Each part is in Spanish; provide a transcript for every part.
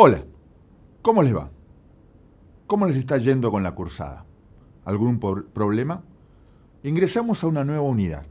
Hola, ¿cómo les va? ¿Cómo les está yendo con la cursada? ¿Algún problema? Ingresamos a una nueva unidad.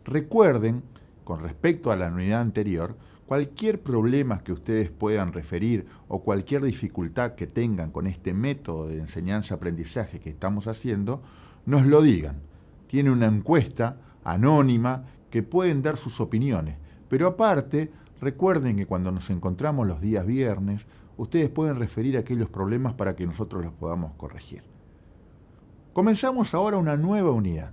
Recuerden, con respecto a la unidad anterior, cualquier problema que ustedes puedan referir o cualquier dificultad que tengan con este método de enseñanza-aprendizaje que estamos haciendo, nos lo digan. Tiene una encuesta anónima que pueden dar sus opiniones, pero aparte, recuerden que cuando nos encontramos los días viernes, ustedes pueden referir aquellos problemas para que nosotros los podamos corregir. Comenzamos ahora una nueva unidad,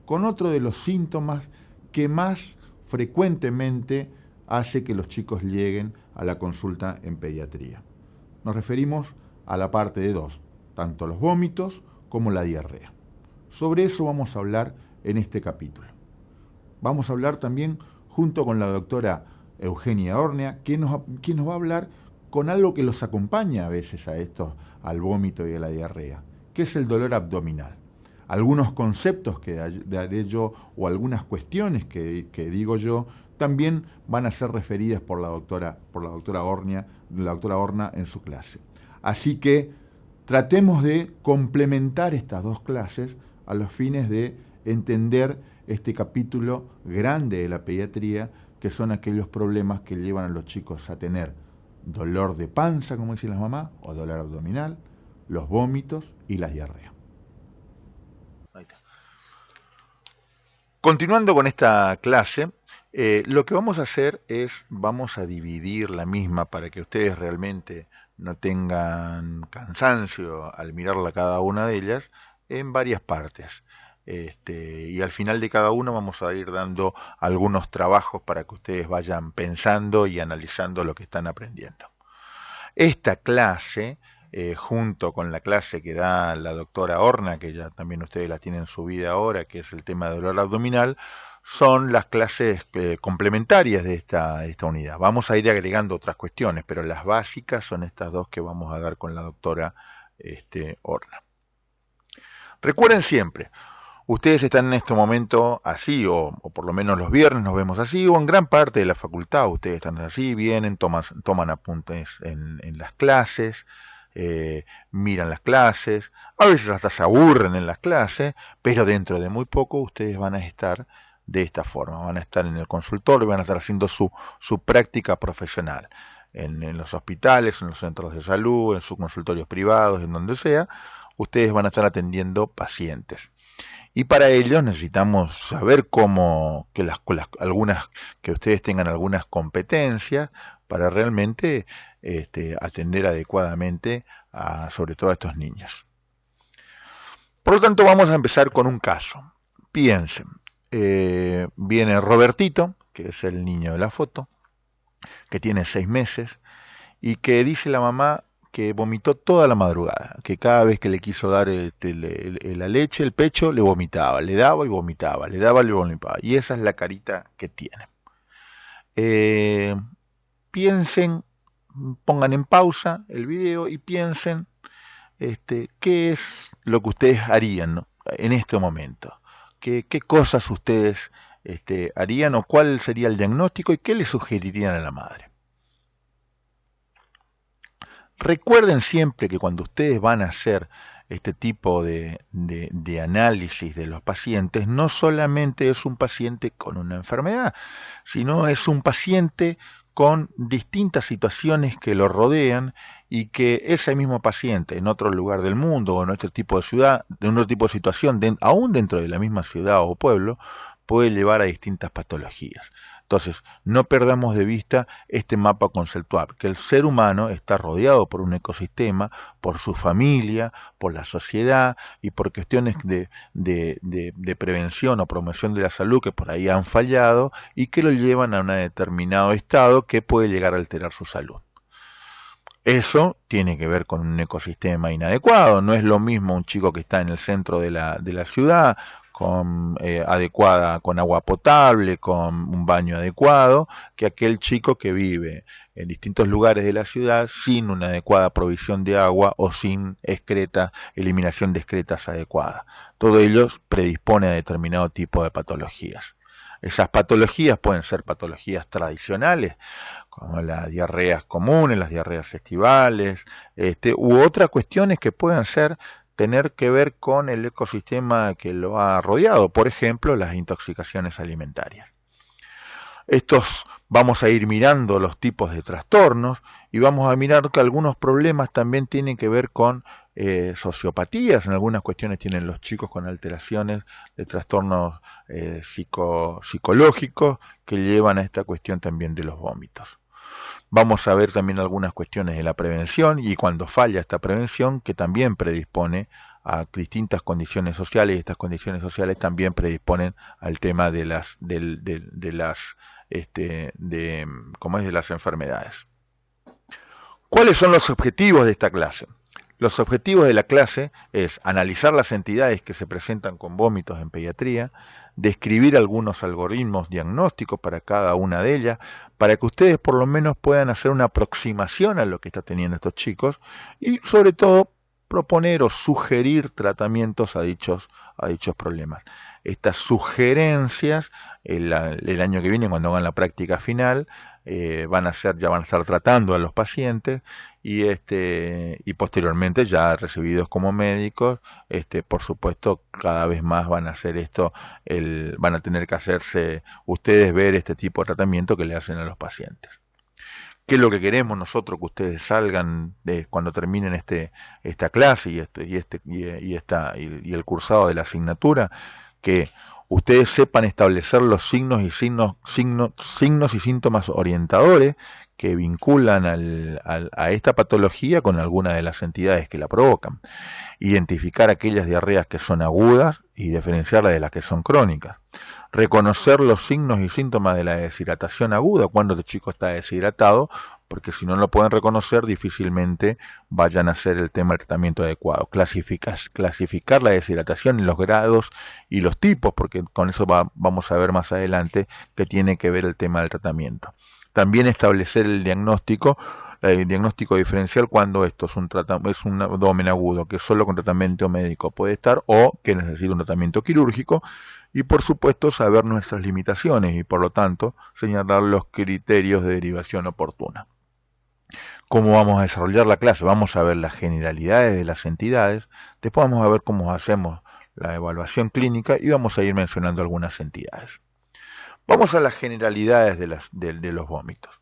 con otro de los síntomas que más frecuentemente hace que los chicos lleguen a la consulta en pediatría. Nos referimos a la parte de 2, tanto los vómitos como la diarrea. Sobre eso vamos a hablar en este capítulo. Vamos a hablar también junto con la doctora Eugenia Ornea, quien nos va a hablar con algo que los acompaña a veces a estos, al vómito y a la diarrea, que es el dolor abdominal. Algunos conceptos que daré yo o algunas cuestiones que digo yo también van a ser referidas por la doctora Orna en su clase. Así que tratemos de complementar estas dos clases a los fines de entender este capítulo grande de la pediatría, que son aquellos problemas que llevan a los chicos a tener dolor de panza, como dicen las mamás, o dolor abdominal, los vómitos y las diarreas. Ahí está. Continuando con esta clase, lo que vamos a hacer es, vamos a dividir la misma para que ustedes realmente no tengan cansancio al mirarla cada una de ellas, en varias partes. Y al final de cada una vamos a ir dando algunos trabajos para que ustedes vayan pensando y analizando lo que están aprendiendo. Esta clase, junto con la clase que da la doctora Orna, que ya también ustedes la tienen subida ahora, que es el tema de dolor abdominal, son las clases complementarias de esta unidad. Vamos a ir agregando otras cuestiones, pero las básicas son estas dos que vamos a dar con la doctora Orna. Recuerden siempre, ustedes están en este momento así, o por lo menos los viernes nos vemos así, o en gran parte de la facultad ustedes están así, vienen, toman apuntes en las clases, miran las clases, a veces hasta se aburren en las clases, pero dentro de muy poco ustedes van a estar de esta forma, van a estar en el consultorio, van a estar haciendo su práctica profesional, en los hospitales, en los centros de salud, en sus consultorios privados, en donde sea, ustedes van a estar atendiendo pacientes. Y para ello necesitamos saber cómo, que ustedes tengan algunas competencias para realmente atender adecuadamente sobre todo a estos niños. Por lo tanto, vamos a empezar con un caso. Piensen, viene Robertito, que es el niño de la foto, que tiene 6 meses, y que dice la mamá que vomitó toda la madrugada, que cada vez que le quiso dar la leche, el pecho, le vomitaba, le daba y vomitaba, le daba y vomitaba. Y esa es la carita que tiene. Piensen, pongan en pausa el video y piensen qué es lo que ustedes harían, ¿no?, en este momento. ¿Qué cosas ustedes harían o cuál sería el diagnóstico y qué le sugerirían a la madre? Recuerden siempre que cuando ustedes van a hacer este tipo de análisis de los pacientes, no solamente es un paciente con una enfermedad, sino es un paciente con distintas situaciones que lo rodean y que ese mismo paciente en otro lugar del mundo o en otro tipo de ciudad, en otro tipo de situación, aún dentro de la misma ciudad o pueblo, puede llevar a distintas patologías. Entonces, no perdamos de vista este mapa conceptual, que el ser humano está rodeado por un ecosistema, por su familia, por la sociedad y por cuestiones de prevención o promoción de la salud que por ahí han fallado y que lo llevan a un determinado estado que puede llegar a alterar su salud. Eso tiene que ver con un ecosistema inadecuado. No es lo mismo un chico que está en el centro de la ciudad, con agua potable, con un baño adecuado, que aquel chico que vive en distintos lugares de la ciudad sin una adecuada provisión de agua o sin eliminación de excretas adecuada. Todo ello predispone a determinado tipo de patologías. Esas patologías pueden ser patologías tradicionales, como las diarreas comunes, las diarreas estivales, u otras cuestiones que puedan ser tener que ver con el ecosistema que lo ha rodeado, por ejemplo, las intoxicaciones alimentarias. Estos vamos a ir mirando los tipos de trastornos y vamos a mirar que algunos problemas también tienen que ver con sociopatías. En algunas cuestiones tienen los chicos con alteraciones de trastornos psicológicos que llevan a esta cuestión también de los vómitos. Vamos a ver también algunas cuestiones de la prevención y cuando falla esta prevención que también predispone a distintas condiciones sociales y estas condiciones sociales también predisponen al tema de las enfermedades. ¿Cuáles son los objetivos de esta clase? Los objetivos de la clase es analizar las entidades que se presentan con vómitos en pediatría, describir algunos algoritmos diagnósticos para cada una de ellas, para que ustedes por lo menos puedan hacer una aproximación a lo que están teniendo estos chicos y sobre todo proponer o sugerir tratamientos a dichos problemas. Estas sugerencias el año que viene, cuando hagan la práctica final, ya van a estar tratando a los pacientes y posteriormente ya recibidos como médicos, por supuesto cada vez más van a hacer esto, van a tener que hacerse ustedes ver este tipo de tratamiento que le hacen a los pacientes. ¿Qué es lo que queremos nosotros? Que ustedes salgan cuando terminen esta clase y el cursado de la asignatura, que ustedes sepan establecer los signos y síntomas orientadores que vinculan a esta patología con alguna de las entidades que la provocan. Identificar aquellas diarreas que son agudas y diferenciarlas de las que son crónicas. Reconocer los signos y síntomas de la deshidratación aguda, cuando el chico está deshidratado, porque si no lo pueden reconocer, difícilmente vayan a hacer el tema del tratamiento adecuado. Clasificar la deshidratación en los grados y los tipos, porque con eso vamos a ver más adelante que tiene que ver el tema del tratamiento. También establecer el diagnóstico diferencial cuando esto es un abdomen agudo que solo con tratamiento médico puede estar o que necesita un tratamiento quirúrgico y por supuesto saber nuestras limitaciones y por lo tanto señalar los criterios de derivación oportuna. ¿Cómo vamos a desarrollar la clase? Vamos a ver las generalidades de las entidades, después vamos a ver cómo hacemos la evaluación clínica y vamos a ir mencionando algunas entidades. Vamos a las generalidades de los vómitos.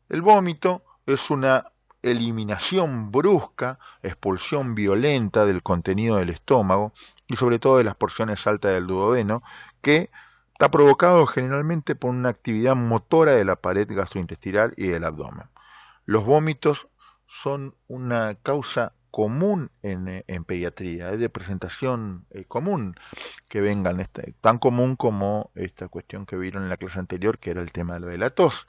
El vómito es una eliminación brusca, expulsión violenta del contenido del estómago y sobre todo de las porciones altas del duodeno, que está provocado generalmente por una actividad motora de la pared gastrointestinal y del abdomen. Los vómitos son una causa común en pediatría, es de presentación común que vengan, tan común como esta cuestión que vieron en la clase anterior, que era el tema de lo de la tos.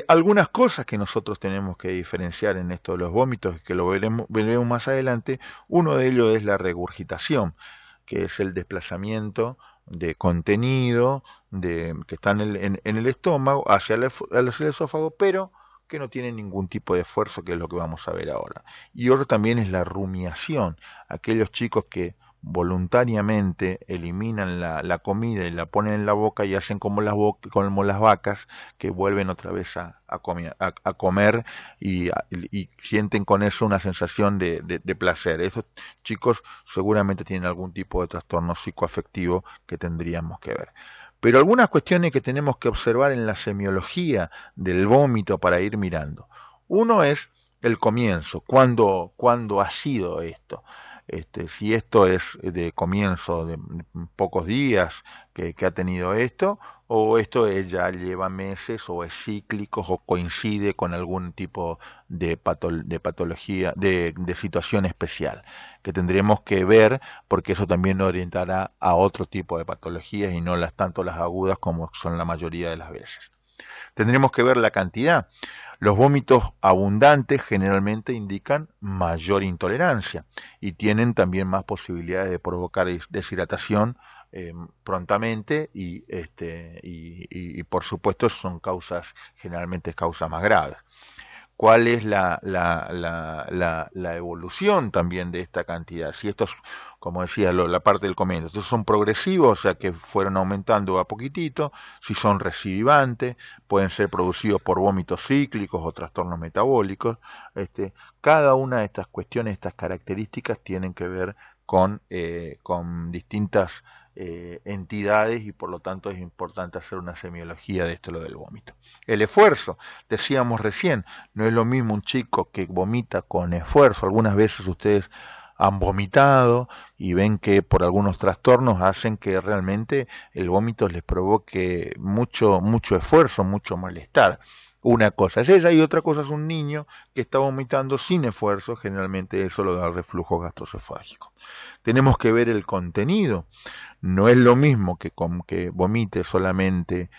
Algunas cosas que nosotros tenemos que diferenciar en esto de los vómitos, que lo veremos más adelante, uno de ellos es la regurgitación, que es el desplazamiento de contenido que está en el estómago hacia el esófago, pero que no tiene ningún tipo de esfuerzo, que es lo que vamos a ver ahora. Y otro también es la rumiación, aquellos chicos que voluntariamente eliminan la comida y la ponen en la boca y hacen como las vacas que vuelven otra vez a comer y sienten con eso una sensación de placer. Esos chicos seguramente tienen algún tipo de trastorno psicoafectivo que tendríamos que ver. Pero algunas cuestiones que tenemos que observar en la semiología del vómito para ir mirando. Uno es el comienzo, ¿cuándo ha sido esto? Si esto es de comienzo de pocos días que ha tenido esto, o esto ya lleva meses, o es cíclico, o coincide con algún tipo de patología, de situación especial, que tendremos que ver, porque eso también orientará a otro tipo de patologías y no tanto las agudas como son la mayoría de las veces. Tendremos que ver la cantidad. Los vómitos abundantes generalmente indican mayor intolerancia y tienen también más posibilidades de provocar deshidratación prontamente y por supuesto son generalmente causas más graves. cuál es la evolución también de esta cantidad. Si estos, como decía, la parte del comienzo, estos son progresivos, o sea que fueron aumentando a poquitito, si son recidivantes, pueden ser producidos por vómitos cíclicos o trastornos metabólicos. Cada una de estas cuestiones, estas características tienen que ver con distintas entidades y por lo tanto es importante hacer una semiología de esto, lo del vómito. El esfuerzo, decíamos recién, no es lo mismo un chico que vomita con esfuerzo. Algunas veces ustedes han vomitado y ven que por algunos trastornos hacen que realmente el vómito les provoque mucho esfuerzo, mucho malestar. Una cosa es ella y otra cosa es un niño que está vomitando sin esfuerzo, generalmente eso lo da el reflujo gastroesofágico. Tenemos que ver el contenido. No es lo mismo que vomite solamente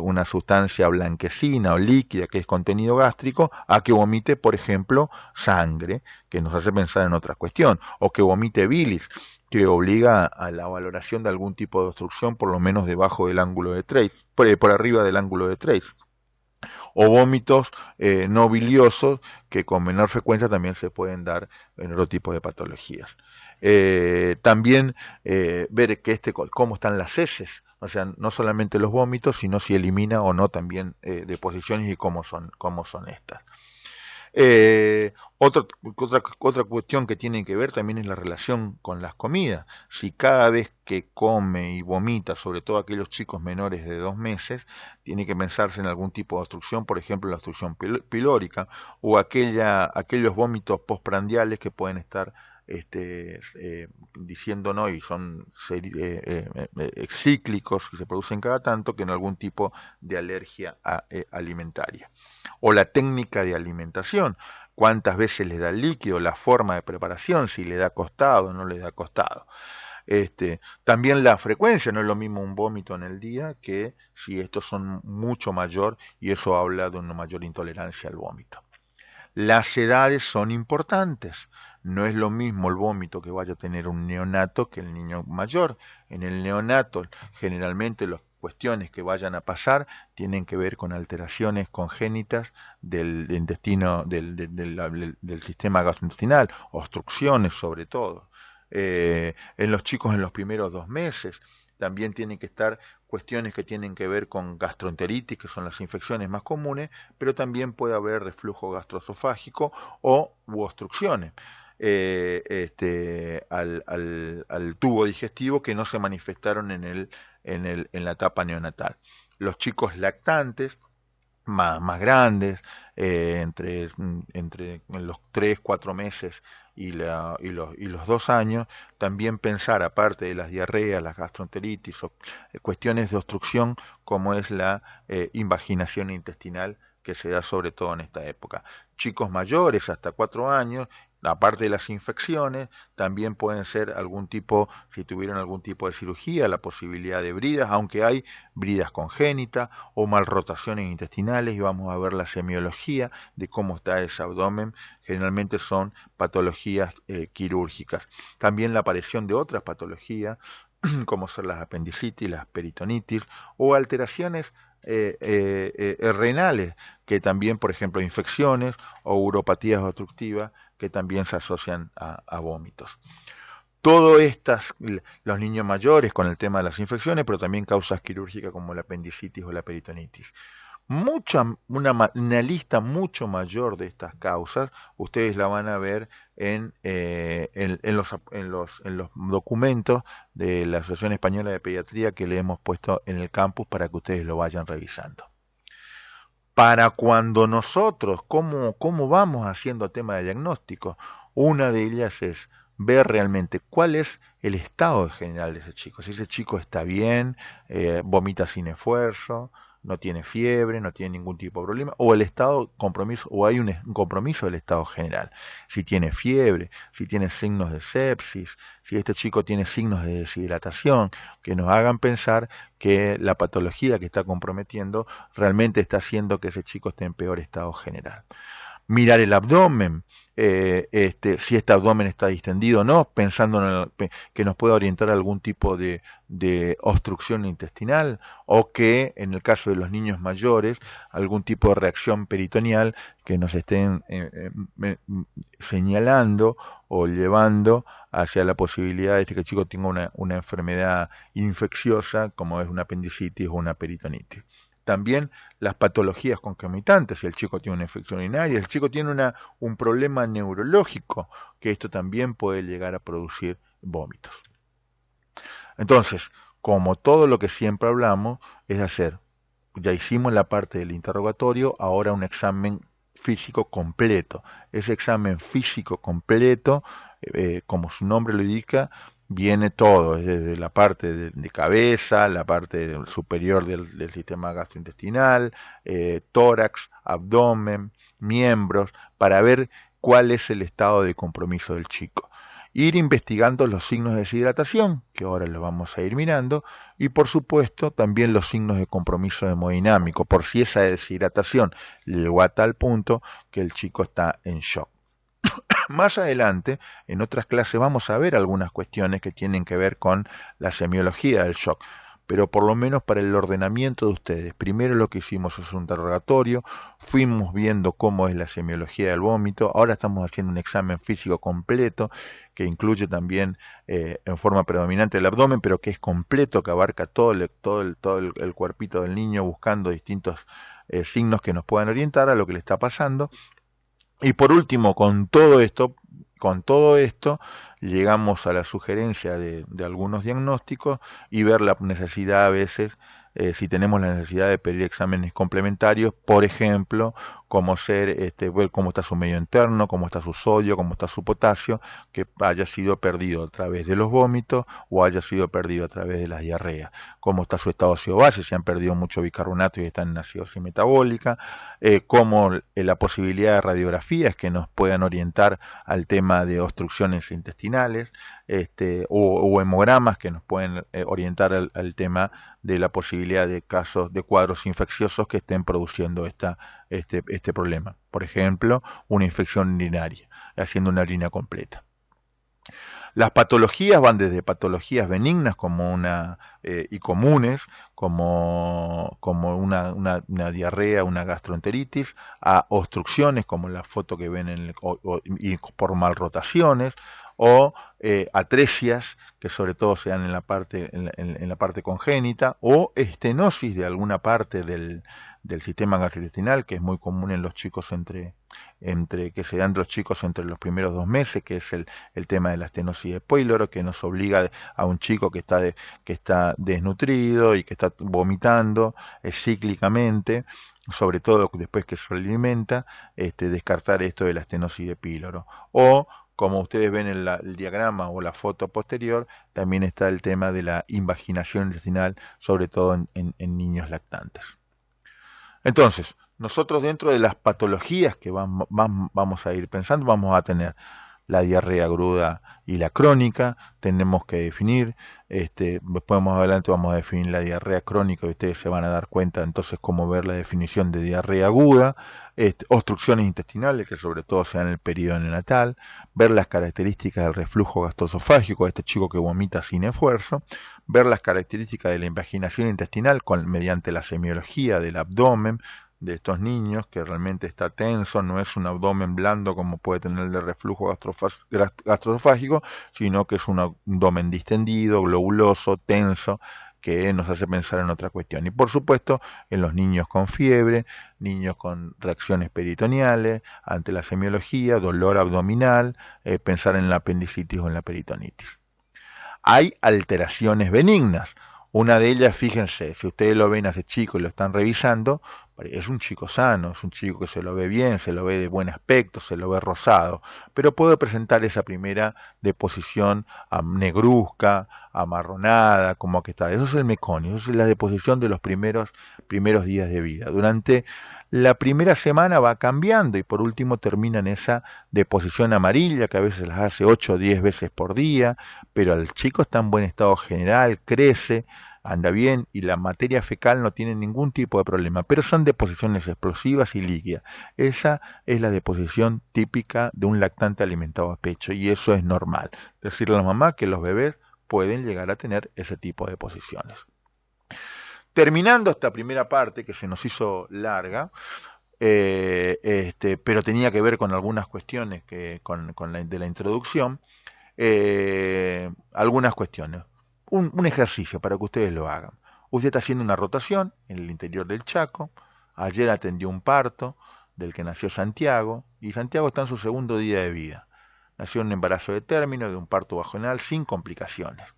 una sustancia blanquecina o líquida que es contenido gástrico, a que vomite, por ejemplo, sangre, que nos hace pensar en otra cuestión, o que vomite bilis, que obliga a la valoración de algún tipo de obstrucción, por lo menos debajo del ángulo de Trace, por arriba del ángulo de Trace, o vómitos no biliosos que con menor frecuencia también se pueden dar en otro tipo de patologías. También ver cómo están las heces, o sea, no solamente los vómitos, sino si elimina o no también deposiciones y cómo son estas. Otra cuestión que tiene que ver también es la relación con las comidas. Si cada vez que come y vomita, sobre todo aquellos chicos menores de 2 meses, tiene que pensarse en algún tipo de obstrucción, por ejemplo la obstrucción pilórica o aquellos vómitos postprandiales que pueden estar diciéndonos y son cíclicos que se producen cada tanto, que en algún tipo de alergia alimentaria. O la técnica de alimentación, cuántas veces le da el líquido, la forma de preparación, si le da costado o no le da costado. También la frecuencia, no es lo mismo un vómito en el día que si estos son mucho mayor y eso habla de una mayor intolerancia al vómito. Las edades son importantes. No es lo mismo el vómito que vaya a tener un neonato que el niño mayor. En el neonato, generalmente las cuestiones que vayan a pasar tienen que ver con alteraciones congénitas del intestino, del sistema gastrointestinal, obstrucciones sobre todo. En los chicos en los primeros 2 meses también tienen que estar cuestiones que tienen que ver con gastroenteritis, que son las infecciones más comunes, pero también puede haber reflujo gastroesofágico u obstrucciones al tubo digestivo que no se manifestaron en la etapa neonatal. Los chicos lactantes más grandes, entre los 3, 4 meses y los 2 años, también pensar, aparte de las diarreas, las gastroenteritis o cuestiones de obstrucción, como es la invaginación intestinal que se da sobre todo en esta época. Chicos mayores, hasta 4 años, aparte de las infecciones, también pueden ser algún tipo, si tuvieron algún tipo de cirugía, la posibilidad de bridas, aunque hay bridas congénitas o malrotaciones intestinales, y vamos a ver la semiología de cómo está ese abdomen. Generalmente son patologías quirúrgicas. También la aparición de otras patologías, como son las apendicitis, las peritonitis o alteraciones renales, que también, por ejemplo, infecciones o uropatías obstructivas que también se asocian a vómitos. Todo estas, los niños mayores con el tema de las infecciones, pero también causas quirúrgicas como la apendicitis o la peritonitis. Una lista mucho mayor de estas causas, ustedes la van a ver en los documentos de la Asociación Española de Pediatría que le hemos puesto en el campus para que ustedes lo vayan revisando. Para cuando nosotros, ¿cómo vamos haciendo tema de diagnóstico? Una de ellas es ver realmente cuál es el estado general de ese chico. Si ese chico está bien, vomita sin esfuerzo, no tiene fiebre, no tiene ningún tipo de problema, o el estado compromiso, o hay un compromiso del estado general. Si tiene fiebre, si tiene signos de sepsis, si este chico tiene signos de deshidratación, que nos hagan pensar que la patología que está comprometiendo realmente está haciendo que ese chico esté en peor estado general. mirar el abdomen, si este abdomen está distendido o no, pensando que nos pueda orientar a algún tipo de obstrucción intestinal o que en el caso de los niños mayores algún tipo de reacción peritoneal que nos estén señalando o llevando hacia la posibilidad de que el chico tenga una enfermedad infecciosa como es una apendicitis o una peritonitis. También las patologías concomitantes, si el chico tiene una infección urinaria, si el chico tiene un problema neurológico, que esto también puede llegar a producir vómitos. Entonces, como todo lo que siempre hablamos, es hacer, ya hicimos la parte del interrogatorio, ahora un examen físico completo. Ese examen físico completo, como su nombre lo indica, viene todo, desde la parte de cabeza, la parte superior del sistema gastrointestinal, tórax, abdomen, miembros, para ver cuál es el estado de compromiso del chico. Ir investigando los signos de deshidratación, que ahora lo vamos a ir mirando, y por supuesto también los signos de compromiso hemodinámico, por si esa deshidratación llegó a tal punto que el chico está en shock. Más adelante, en otras clases, vamos a ver algunas cuestiones que tienen que ver con la semiología del shock, pero por lo menos para el ordenamiento de ustedes. Primero lo que hicimos es un interrogatorio, fuimos viendo cómo es la semiología del vómito, ahora estamos haciendo un examen físico completo que incluye también en forma predominante el abdomen, pero que es completo, que abarca todo el cuerpito del niño, buscando distintos signos que nos puedan orientar a lo que le está pasando. Y por último, con todo esto, llegamos a la sugerencia de algunos diagnósticos y ver la necesidad a veces, si tenemos la necesidad de pedir exámenes complementarios, por ejemplo, como ver cómo está su medio interno, cómo está su sodio, cómo está su potasio, que haya sido perdido a través de los vómitos o haya sido perdido a través de las diarreas, cómo está su estado ácido-base, si han perdido mucho bicarbonato y están en acidosis metabólica, como la posibilidad de radiografías que nos puedan orientar al tema de obstrucciones intestinales, o hemogramas que nos pueden orientar al tema de la posibilidad de casos de cuadros infecciosos que estén produciendo este problema. Por ejemplo, una infección urinaria, haciendo una orina completa. Las patologías van desde patologías benignas y comunes, como una diarrea, una gastroenteritis, a obstrucciones como la foto que ven y por malrotaciones, o atresias que sobre todo se dan en la parte congénita, o estenosis de alguna parte del sistema gastrointestinal, que es muy común en los chicos que se dan los chicos entre los primeros 2 meses, que es el tema de la estenosis de píloro, que nos obliga a un chico que está desnutrido y que está vomitando cíclicamente, sobre todo después que se alimenta, descartar esto de la estenosis de píloro. O, como ustedes ven en el diagrama o la foto posterior, también está el tema de la invaginación intestinal, sobre todo en niños lactantes. Entonces, nosotros dentro de las patologías que vamos a ir pensando, vamos a tener la diarrea aguda y la crónica, tenemos que definir, después más adelante vamos a definir la diarrea crónica y ustedes se van a dar cuenta entonces cómo ver la definición de diarrea aguda, obstrucciones intestinales que sobre todo se dan en el periodo neonatal, ver las características del reflujo gastroesofágico, este chico que vomita sin esfuerzo, ver las características de la invaginación intestinal mediante la semiología del abdomen, de estos niños, que realmente está tenso, no es un abdomen blando como puede tener el de reflujo gastroesofágico, sino que es un abdomen distendido, globuloso, tenso, que nos hace pensar en otra cuestión. Y por supuesto, en los niños con fiebre, niños con reacciones peritoneales, ante la semiología, dolor abdominal, pensar en la apendicitis o en la peritonitis. Hay alteraciones benignas. Una de ellas, fíjense, si ustedes lo ven a ese chico y lo están revisando, es un chico sano, es un chico que se lo ve bien, se lo ve de buen aspecto, se lo ve rosado, pero puede presentar esa primera deposición negruzca, amarronada, como que está. Eso es el meconio, eso es la deposición de los primeros días de vida. Durante la primera semana va cambiando y por último termina en esa deposición amarilla que a veces las hace 8 o 10 veces por día, pero el chico está en buen estado general, crece, anda bien y la materia fecal no tiene ningún tipo de problema, pero son deposiciones explosivas y líquidas. Esa es la deposición típica de un lactante alimentado a pecho y eso es normal. Decirle a la mamá que los bebés pueden llegar a tener ese tipo de deposiciones. Terminando esta primera parte que se nos hizo larga, pero tenía que ver con algunas cuestiones de la introducción, algunas cuestiones. Un ejercicio para que ustedes lo hagan. Usted está haciendo una rotación en el interior del Chaco. Ayer atendió un parto del que nació Santiago y Santiago está en su segundo día de vida. Nació en un embarazo de término, de un parto vaginal sin complicaciones.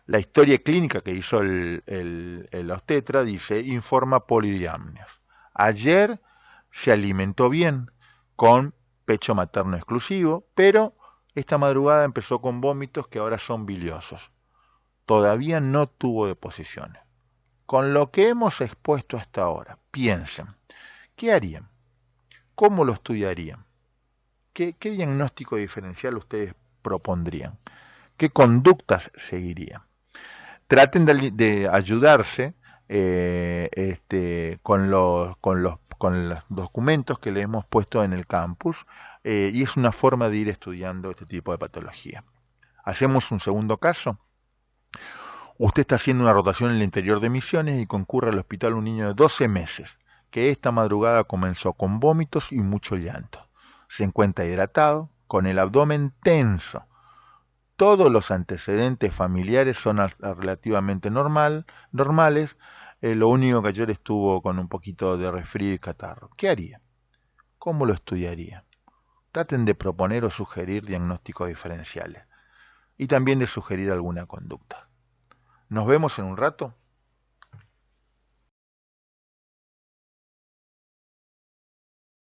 La historia clínica que hizo el obstetra dice, informa polidriamnios. Ayer se alimentó bien con pecho materno exclusivo, pero esta madrugada empezó con vómitos que ahora son biliosos. Todavía no tuvo deposiciones. Con lo que hemos expuesto hasta ahora, piensen, ¿qué harían? ¿Cómo lo estudiarían? ¿Qué diagnóstico diferencial ustedes propondrían? ¿Qué conductas seguirían? Traten de ayudarse con los documentos que le hemos puesto en el campus y es una forma de ir estudiando este tipo de patología. Hacemos un segundo caso. Usted está haciendo una rotación en el interior de Misiones y concurre al hospital un niño de 12 meses que esta madrugada comenzó con vómitos y mucho llanto. Se encuentra hidratado, con el abdomen tenso. Todos los antecedentes familiares son relativamente normales. Lo único que ayer estuvo con un poquito de resfrío y catarro. ¿Qué haría? ¿Cómo lo estudiaría? Traten de proponer o sugerir diagnósticos diferenciales y también de sugerir alguna conducta. Nos vemos en un rato.